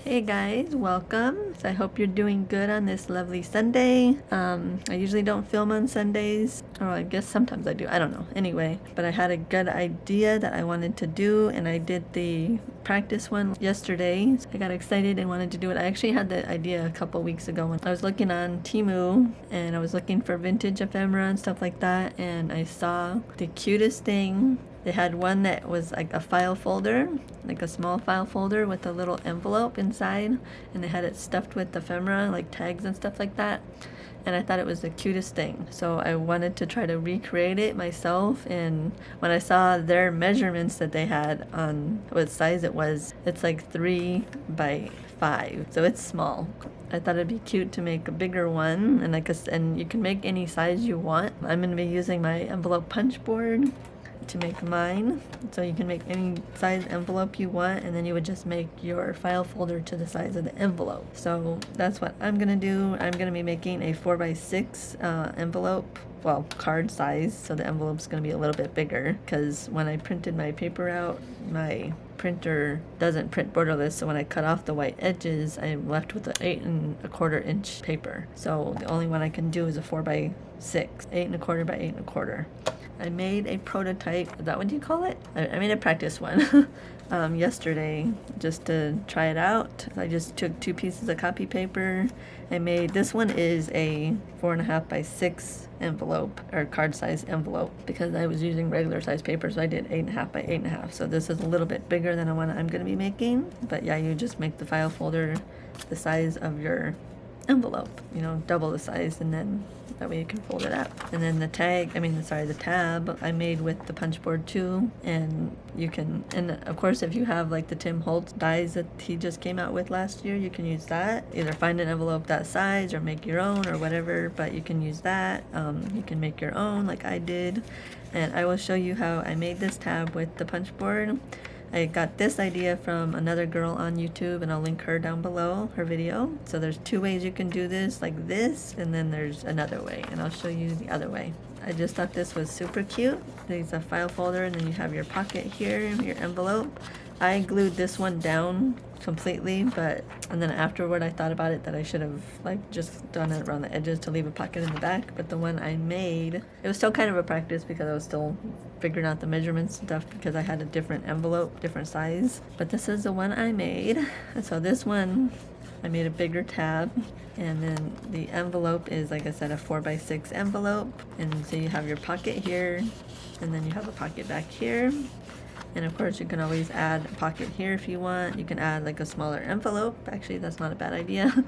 Hey guys, welcome. So I hope you're doing good on this lovely Sunday. I usually don't film on Sundays, or I guess sometimes I do, I don't know. Anyway, but I had a good idea that I wanted to do, and I did the practice one yesterday. I got excited and wanted to do it. I actually had the idea a couple weeks ago when I was looking on Temu, and I was looking for vintage ephemera and stuff like that, and I saw the cutest thing. They had one that was like a file folder, like a small file folder with a little envelope inside, and they had it stuffed with ephemera, like tags and stuff like that. And I thought it was the cutest thing. So I wanted to try to recreate it myself, and when I saw their measurements that they had on what size it was, it's like 3 by 5, so it's small. I thought it'd be cute to make a bigger one, and you can make any size you want. I'm going to be using my envelope punch board to make mine, so you can make any size envelope you want, and then you would just make your file folder to the size of the envelope. So that's what I'm gonna do. I'm gonna be making a 4x6 envelope, well, card size, so the envelope's gonna be a little bit bigger, because when I printed my paper out, my printer doesn't print borderless, so when I cut off the white edges, I'm left with an 8¼ inch paper. So the only one I can do is a 4x6, 8¼ by 8¼ I made a prototype, is that what you call it? I made a practice one yesterday just to try it out. I just took 2 pieces of copy paper. I made, this one is a 4.5 by 6 envelope, or card size envelope, because I was using regular size paper, so I did 8.5 by 8.5. So this is a little bit bigger than the one I'm going to be making. But yeah, you just make the file folder the size of your envelope, you know, double the size, and then that way you can fold it up. And then the tab I made with the punch board too, and you can, and of course if you have like the Tim Holtz dies that he just came out with last year, you can use that. Either find an envelope that size or make your own or whatever, but you can use that. You can make your own like I did, and I will show you how I made this tab with the punch board. I got this idea from another girl on YouTube, and I'll link her down below, her video. So there's 2 ways you can do this, like this, and then there's another way, and I'll show you the other way. I just thought this was super cute. There's a file folder, and then you have your pocket here, your envelope. I glued this one down completely, and then afterward I thought about it that I should have like just done it around the edges to leave a pocket in the back. But the one I made, it was still kind of a practice because I was still figuring out the measurements and stuff, because I had a different envelope, different size. But this is the one I made. And so this one I made a bigger tab, and then the envelope is, like I said, a 4x6 envelope. And so you have your pocket here, and then you have a pocket back here. And of course you can always add a pocket here if you want. You can add like a smaller envelope. Actually, that's not a bad idea.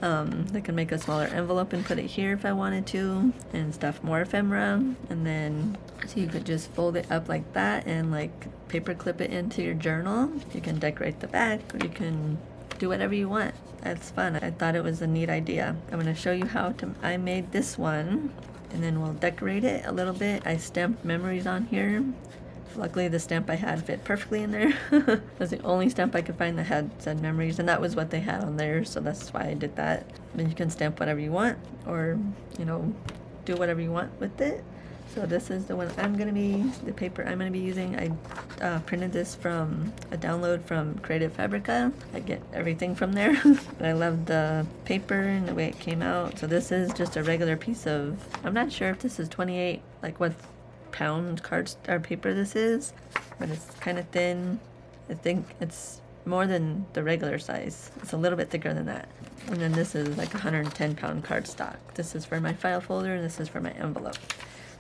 I can make a smaller envelope and put it here if I wanted to, and stuff more ephemera. And then, so you could just fold it up like that and like paper clip it into your journal. You can decorate the back, or you can do whatever you want. That's fun. I thought it was a neat idea. I'm going to show you how I made this one, and then we'll decorate it a little bit. I stamped memories on here. Luckily the stamp I had fit perfectly in there. That's the only stamp I could find that said memories, and that was what they had on there, so that's why I did that. And you can stamp whatever you want, or, you know, do whatever you want with it. So this is the one the paper I'm going to be using. I printed this from a download from Creative Fabrica. I get everything from there. But I love the paper and the way it came out. So this is just a regular piece of, I'm not sure if this is 28, like what pound paper this is, but it's kind of thin. I think it's more than the regular size. It's a little bit thicker than that. And then this is like 110-pound cardstock. This is for my file folder, and this is for my envelope.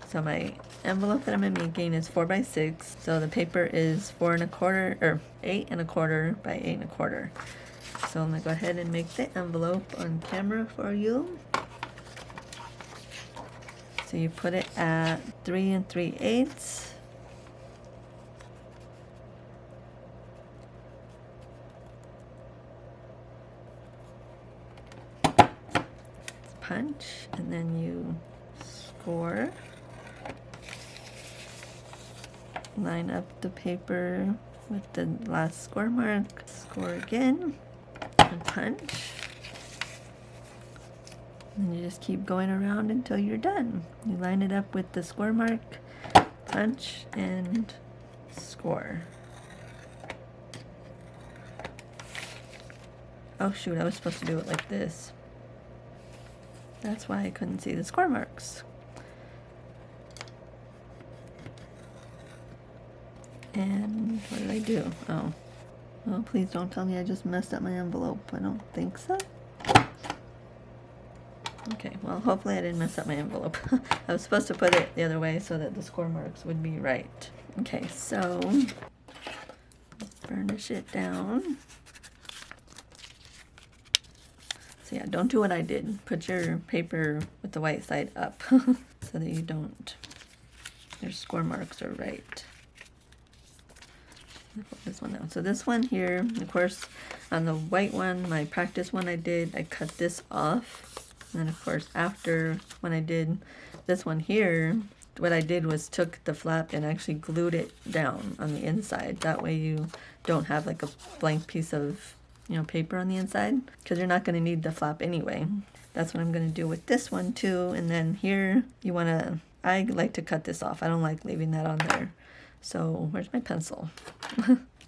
So my envelope that I'm making is 4x6. So the paper is 4.25 or 8.25 by 8.25. So I'm gonna go ahead and make the envelope on camera for you. So you put it at 3 3/8. Punch, and then you score. Line up the paper with the last score mark. Score again, and punch. And you just keep going around until you're done. You line it up with the score mark, punch, and score. Oh shoot, I was supposed to do it like this. That's why I couldn't see the score marks. And what did I do? Oh. Well, please don't tell me I just messed up my envelope. I don't think so. Okay, well, hopefully I didn't mess up my envelope. I was supposed to put it the other way so that the score marks would be right. Okay, so burnish it down. So yeah, don't do what I did. Put your paper with the white side up so that you don't, your score marks are right. I'll put this one down. So this one here, of course, on the white one, my practice one I cut this off. And then of course after when I did this one here, what I did was took the flap and actually glued it down on the inside. That way you don't have like a blank piece of, you know, paper on the inside, because you're not going to need the flap anyway. That's what I'm going to do with this one too. And then here you want to, I like to cut this off. I don't like leaving that on there. So where's my pencil?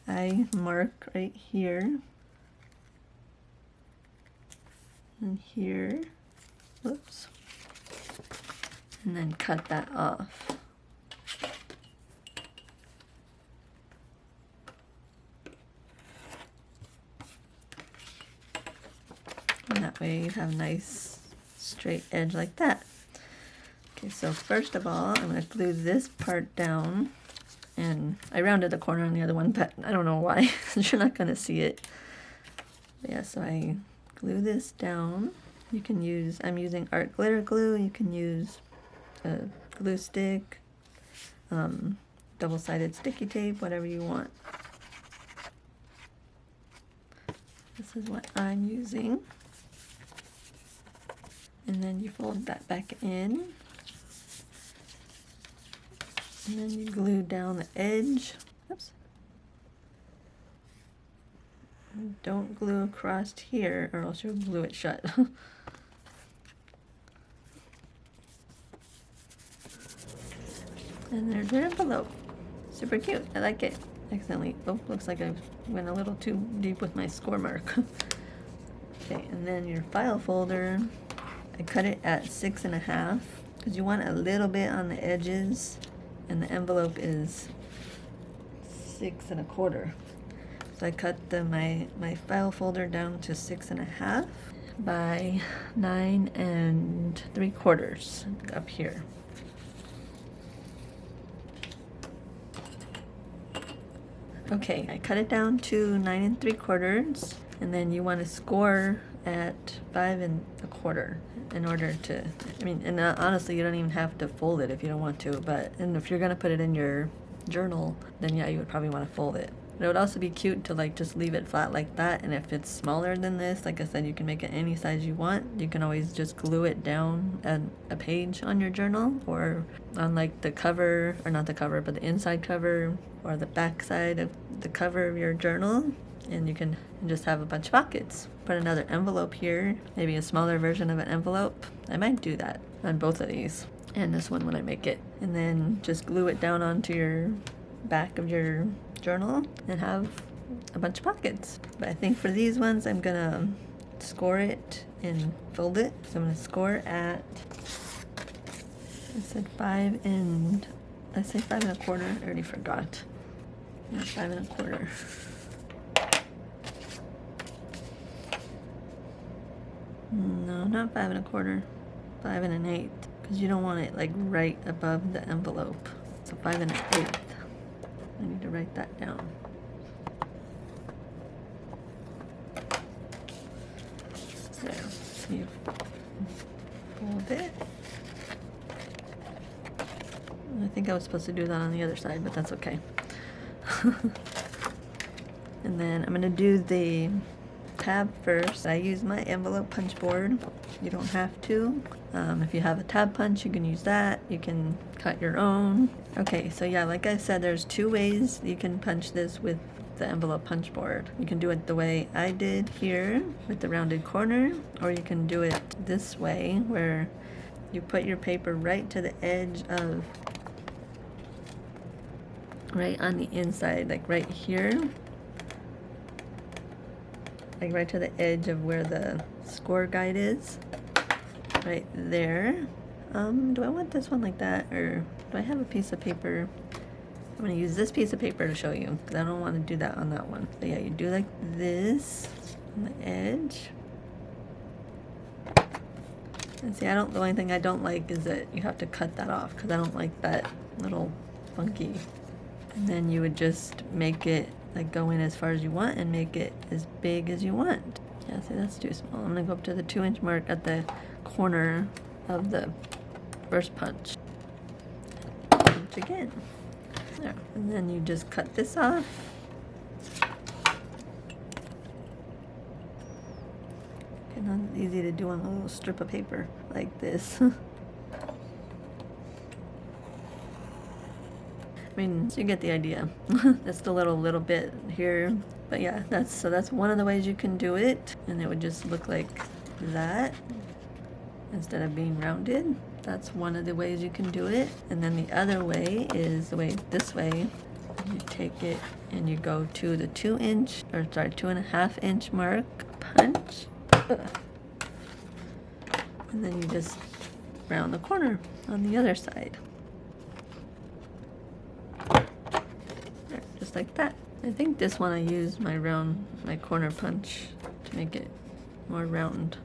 I mark right here and here. Whoops. And then cut that off. And that way you have a nice straight edge like that. Okay, so first of all, I'm going to glue this part down. And I rounded the corner on the other one, but I don't know why. You're not going to see it. But yeah, so I glue this down. You can use, I'm using art glitter glue. You can use a glue stick, double-sided sticky tape, whatever you want. This is what I'm using. And then you fold that back in. And then you glue down the edge. Oops. Don't glue across here or else you'll glue it shut. And there's your envelope. Super cute. I like it. Accidentally. Oh, looks like I went a little too deep with my score mark. Okay, and then your file folder. I cut it at 6.5 because you want a little bit on the edges, and the envelope is 6.25. So I cut my file folder down to 6.5 by 9.75 up here. Okay, I cut it down to 9.75, and then you want to score at 5.25 in order to, I mean, and honestly, you don't even have to fold it if you don't want to, but, and if you're going to put it in your journal, then yeah, you would probably want to fold it. But it would also be cute to like just leave it flat like that, and if it's smaller than this, like I said, you can make it any size you want. You can always just glue it down at a page on your journal, or on like the cover, or not the cover, but the inside cover, or the back side of the cover of your journal, and you can just have a bunch of pockets. Put another envelope here, maybe a smaller version of an envelope. I might do that on both of these, and this one when I make it. And then just glue it down onto your back of your journal and have a bunch of pockets. But I think for these ones, I'm gonna score it and fold it. So I'm gonna score at, I said 5.25. I already forgot. 5.25. No, not 5.25. 5.125, because you don't want it like right above the envelope. So 5.125. I need to write that down. There. So you fold it. I think I was supposed to do that on the other side, but that's okay. And then I'm going to do the tab first. I use my envelope punch board. You don't have to. If you have a tab punch, you can use that. You can cut your own. Okay, so yeah, like I said, there's two ways you can punch this with the envelope punch board. You can do it the way I did here with the rounded corner, or you can do it this way where you put your paper right to the edge of, right on the inside, like right here. like right to the edge of where the score guide is. Right there. Do I want this one like that, or do I have a piece of paper? I'm going to use this piece of paper to show you, because I don't want to do that on that one. So yeah, you do like this on the edge. And see, the only thing I don't like is that you have to cut that off, because I don't like that little funky. And then you would just make it like go in as far as you want and make it as big as you want. Yeah, see, that's too small. I'm going to go up to the 2-inch mark at the corner of the first punch. Punch again. There. And then you just cut this off. Okay, not easy to do on a little strip of paper like this. I mean, so you get the idea. Just a little bit here. But yeah, that's one of the ways you can do it. And it would just look like that instead of being rounded. That's one of the ways you can do it. And then the other way is this way. You take it and you go to the 2.5-inch mark, punch. And then you just round the corner on the other side. There, just like that. I think this one I used my corner punch to make it more round.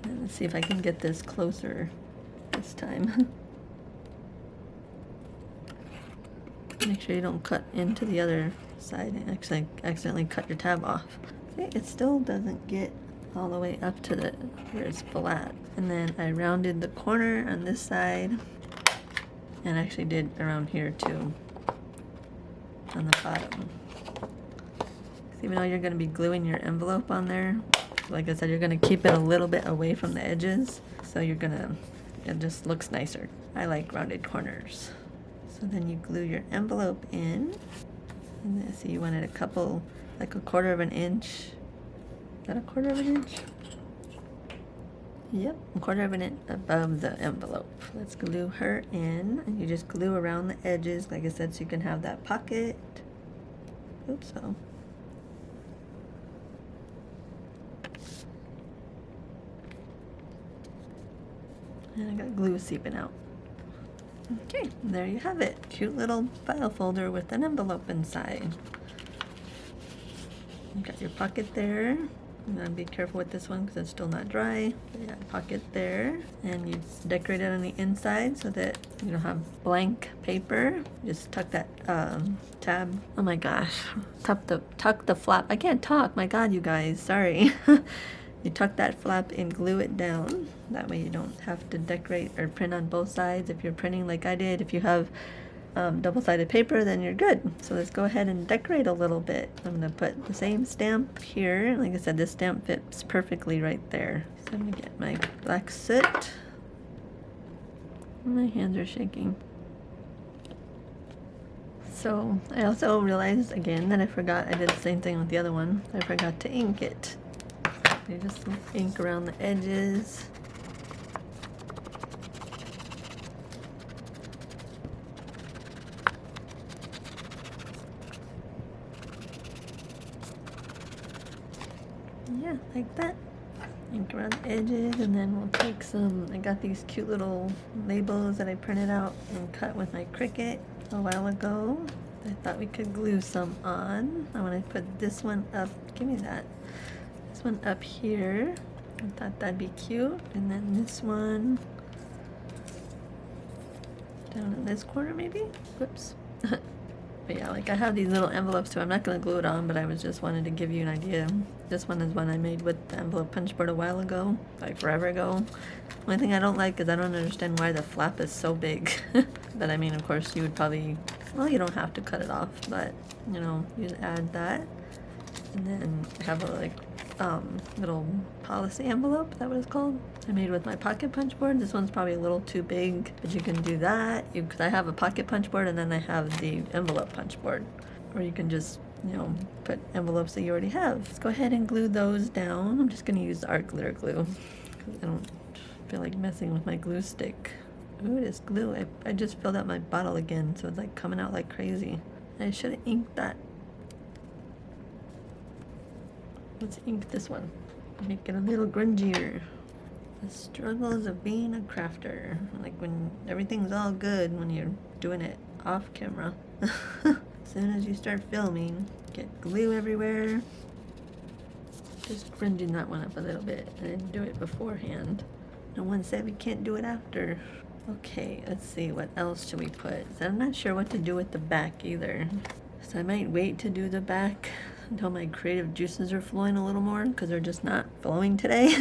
And let's see if I can get this closer this time. Make sure you don't cut into the other side and actually accidentally cut your tab off. See, it still doesn't get all the way up to where it's flat. And then I rounded the corner on this side, and actually did around here too, on the bottom. Even though you're going to be gluing your envelope on there, like I said, you're going to keep it a little bit away from the edges, so it just looks nicer. I like rounded corners. So then you glue your envelope in, and then, so you wanted like a 1/4 inch. Is that a 1/4 inch? Yep, 1/4 inch above the envelope. Let's glue her in, and you just glue around the edges, like I said, so you can have that pocket. Oops, so. And I got glue seeping out. Okay, there you have it. Cute little file folder with an envelope inside. You got your pocket there. I'm gonna be careful with this one because it's still not dry. But yeah, pocket there. And you decorate it on the inside so that you don't have blank paper. Just tuck that tab. Oh my gosh. Tuck the flap. I can't talk. My God, you guys. Sorry. You tuck that flap and glue it down. That way you don't have to decorate or print on both sides. If you're printing like I did, if you have double-sided paper, then you're good. So let's go ahead and decorate a little bit. I'm going to put the same stamp here. Like I said, this stamp fits perfectly right there. So I'm going to get my black soot. My hands are shaking. So I also realized again that I did the same thing with the other one. I forgot to ink it. You just ink around the edges. Yeah, like that. Ink around the edges, and then we'll take I got these cute little labels that I printed out and cut with my Cricut a while ago. I thought we could glue some on. I want to put this one up. Give me that. One up here. I thought that'd be cute. And then this one down in this corner maybe. Whoops. But yeah, like I have these little envelopes too. I'm not going to glue it on, but I just wanted to give you an idea. This one is one I made with the envelope punch board a while ago, like forever ago. One thing I don't like is I don't understand why the flap is so big. But I mean, of course you would probably, well, you don't have to cut it off, but you know, you add that. And then have a little policy envelope, is that what it's called? I made with my pocket punch board. This one's probably a little too big, but you can do that. Because I have a pocket punch board and then I have the envelope punch board. Or you can just, you know, put envelopes that you already have. Let's go ahead and glue those down. I'm just going to use the art glitter glue because I don't feel like messing with my glue stick. Ooh, this glue. I just filled out my bottle again, so it's like coming out like crazy. I should have inked that. Let's ink this one. Make it a little grungier. The struggles of being a crafter. Like when everything's all good when you're doing it off camera. As soon as you start filming, get glue everywhere. Just grunging that one up a little bit. I didn't do it beforehand. No one said we can't do it after. Okay, let's see, what else should we put? So I'm not sure what to do with the back either. So I might wait to do the back until my creative juices are flowing a little more, because they're just not flowing today.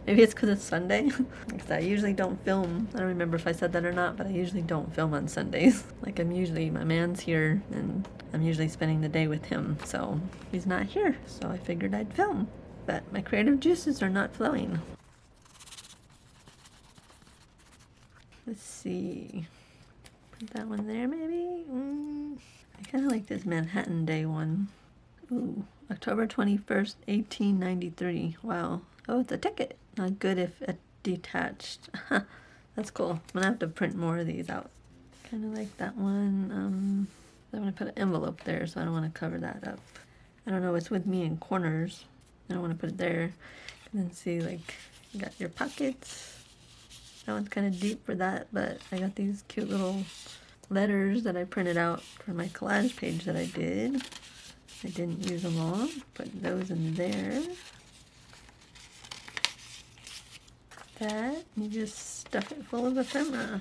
Maybe it's because it's Sunday. Because I usually don't film. I don't remember if I said that or not, but I usually don't film on Sundays. Like my man's here, and I'm usually spending the day with him, so he's not here. So I figured I'd film. But my creative juices are not flowing. Let's see. Put that one there, maybe? I kind of like this Manhattan Day one. Ooh, October 21st, 1893. Wow. Oh, it's a ticket. Not good if detached. That's cool. I'm gonna have to print more of these out. Kind of like that one. I'm gonna put an envelope there, so I don't want to cover that up. I don't know what's with me in corners. I don't want to put it there. And then see, like, you got your pockets. That one's kind of deep for that, but I got these cute little letters that I printed out for my collage page that I did. I didn't use them all. Put those in there. That, you just stuff it full of ephemera.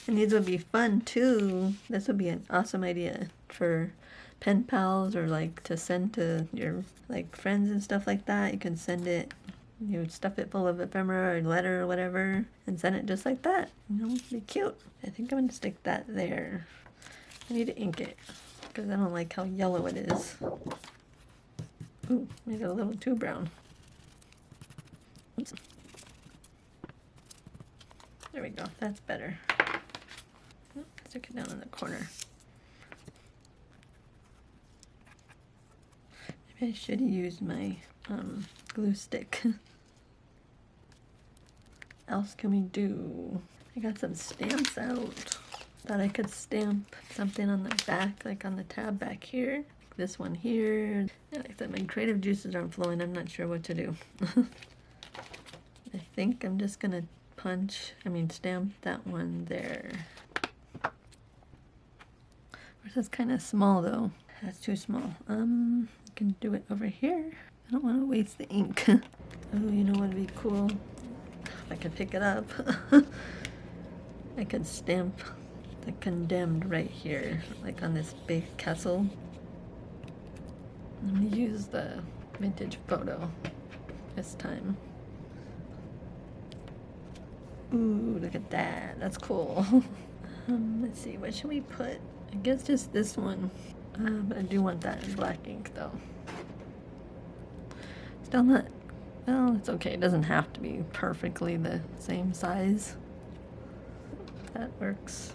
And these would be fun too. This would be an awesome idea for pen pals, or like to send to your like friends and stuff like that. You can send it, you would stuff it full of ephemera or letter or whatever, and send it just like that. You know, it'd be cute. I think I'm gonna stick that there. I need to ink it because I don't like how yellow it is. Ooh, made it a little too brown. Oops. There we go, that's better. Oh, stick it down in the corner. Maybe I should use my glue stick. What else can we do? I got some stamps out. Thought I could stamp something on the back, like on the tab back here. Like this one here. Yeah, like that, my creative juices aren't flowing. I'm not sure what to do. I think I'm just gonna stamp that one there. This is kind of small though. That's too small. I can do it over here. I don't want to waste the ink. Oh, you know what would be cool? If I could pick it up. I could stamp the condemned right here, like on this big castle. I'm gonna use the vintage photo this time. Ooh, look at that. That's cool. Let's see, what should we put? I guess just this one. But I do want that in black ink though. Still not, well, it's okay. It doesn't have to be perfectly the same size. That works.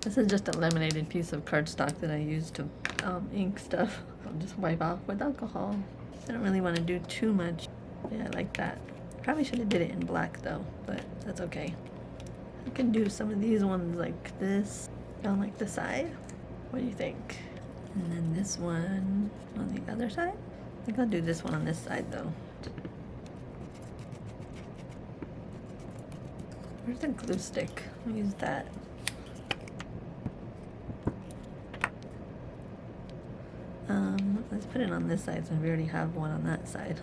This is just a laminated piece of cardstock that I use to ink stuff. I'll just wipe off with alcohol. I don't really want to do too much. Yeah, I like that. Probably should have did it in black though, but that's okay. I can do some of these ones like this down like the side. What do you think? And then this one on the other side. I think I'll do this one on this side though. Where's the glue stick? I'll use that. Let's put it on this side since we already have one on that side.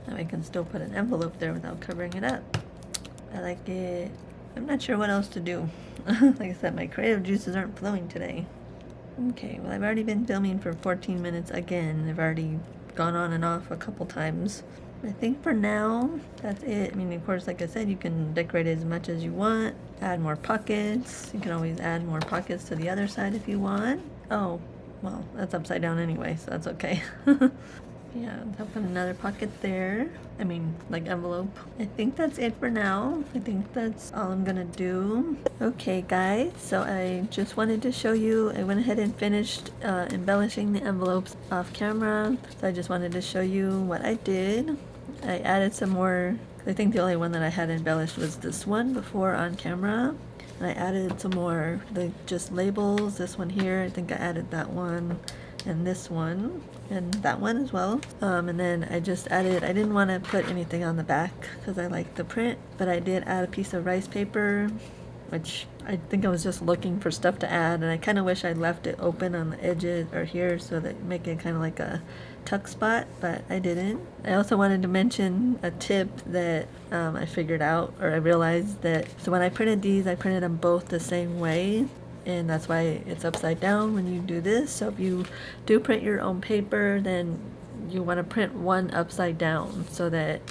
Now I can still put an envelope there without covering it up. I like it. I'm not sure what else to do. Like I said, my creative juices aren't flowing today. Okay, well I've already been filming for 14 minutes again. I've already gone on and off a couple times. I think for now, that's it. I mean, of course, like I said, you can decorate it as much as you want. Add more pockets. You can always add more pockets to the other side if you want. Oh, well, that's upside down anyway, so that's okay. Yeah, I'll put another pocket there. I mean, like envelope. I think that's it for now. I think that's all I'm gonna do. Okay, guys, so I just wanted to show you, I went ahead and finished embellishing the envelopes off camera. So I just wanted to show you what I did. I added some more. I think the only one that I had embellished was this one before on camera. And I added some more, just labels. This one here, I think I added that one. and this one, and that one as well. And then I just added, I didn't want to put anything on the back because I like the print, but I did add a piece of rice paper, which I think I was just looking for stuff to add, and I kind of wish I'd left it open on the edges or here so that make it kind of like a tuck spot, but I didn't. I also wanted to mention a tip that I figured out, or I realized that, so when I printed these, I printed them both the same way, and that's why it's upside down when you do this. So if you do print your own paper, then you want to print one upside down so that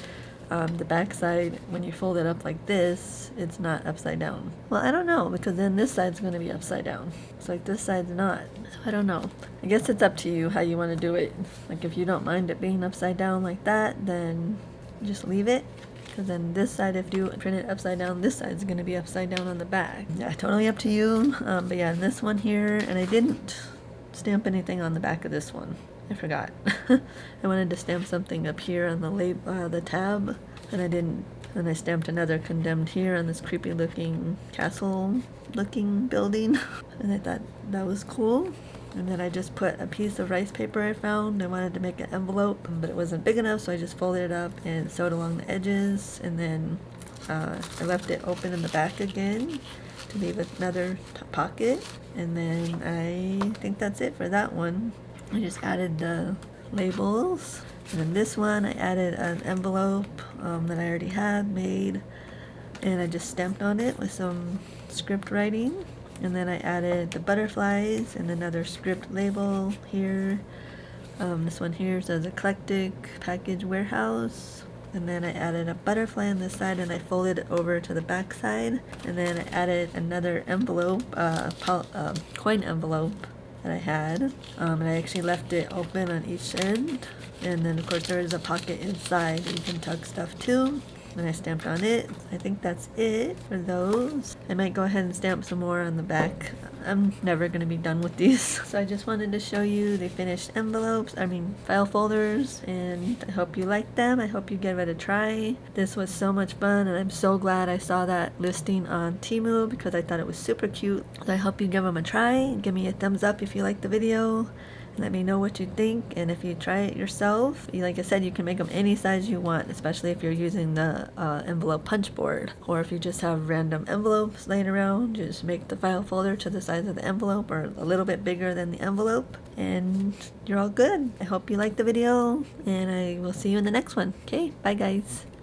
the back side, when you fold it up like this, it's not upside down. Well, I don't know, because then this side's going to be upside down. It's like this side's not. So I don't know. I guess it's up to you how you want to do it. Like if you don't mind it being upside down like that, then just leave it. Because then this side, if you print it upside down, this side's going to be upside down on the back. Yeah, totally up to you. But yeah, and this one here, and I didn't stamp anything on the back of this one. I forgot. I wanted to stamp something up here on the tab, and I didn't. And I stamped another condemned here on this creepy looking castle looking building. And I thought that was cool. And then I just put a piece of rice paper I found. I wanted to make an envelope, but it wasn't big enough, so I just folded it up and sewed along the edges. And then I left it open in the back again to leave another pocket. And then I think that's it for that one. I just added the labels. And then this one, I added an envelope that I already had made. And I just stamped on it with some script writing. And then I added the butterflies and another script label here. This one here says Eclectic Package Warehouse. And then I added a butterfly on this side, and I folded it over to the back side. And then I added another envelope, coin envelope that I had. And I actually left it open on each end. And then of course there is a pocket inside that you can tuck stuff to. And I stamped on it. I think that's it for those. I might go ahead and stamp some more on the back. I'm never going to be done with these. So I just wanted to show you the finished envelopes, file folders, and I hope you like them. I hope you give it a try. This was so much fun, and I'm so glad I saw that listing on Temu because I thought it was super cute. So I hope you give them a try. Give me a thumbs up if you like the video. Let me know what you think, and if you try it yourself, like I said, you can make them any size you want, especially if you're using the envelope punch board, or if you just have random envelopes laying around, just make the file folder to the size of the envelope or a little bit bigger than the envelope, and you're all good. I hope you liked the video, and I will see you in the next one. Okay, bye guys.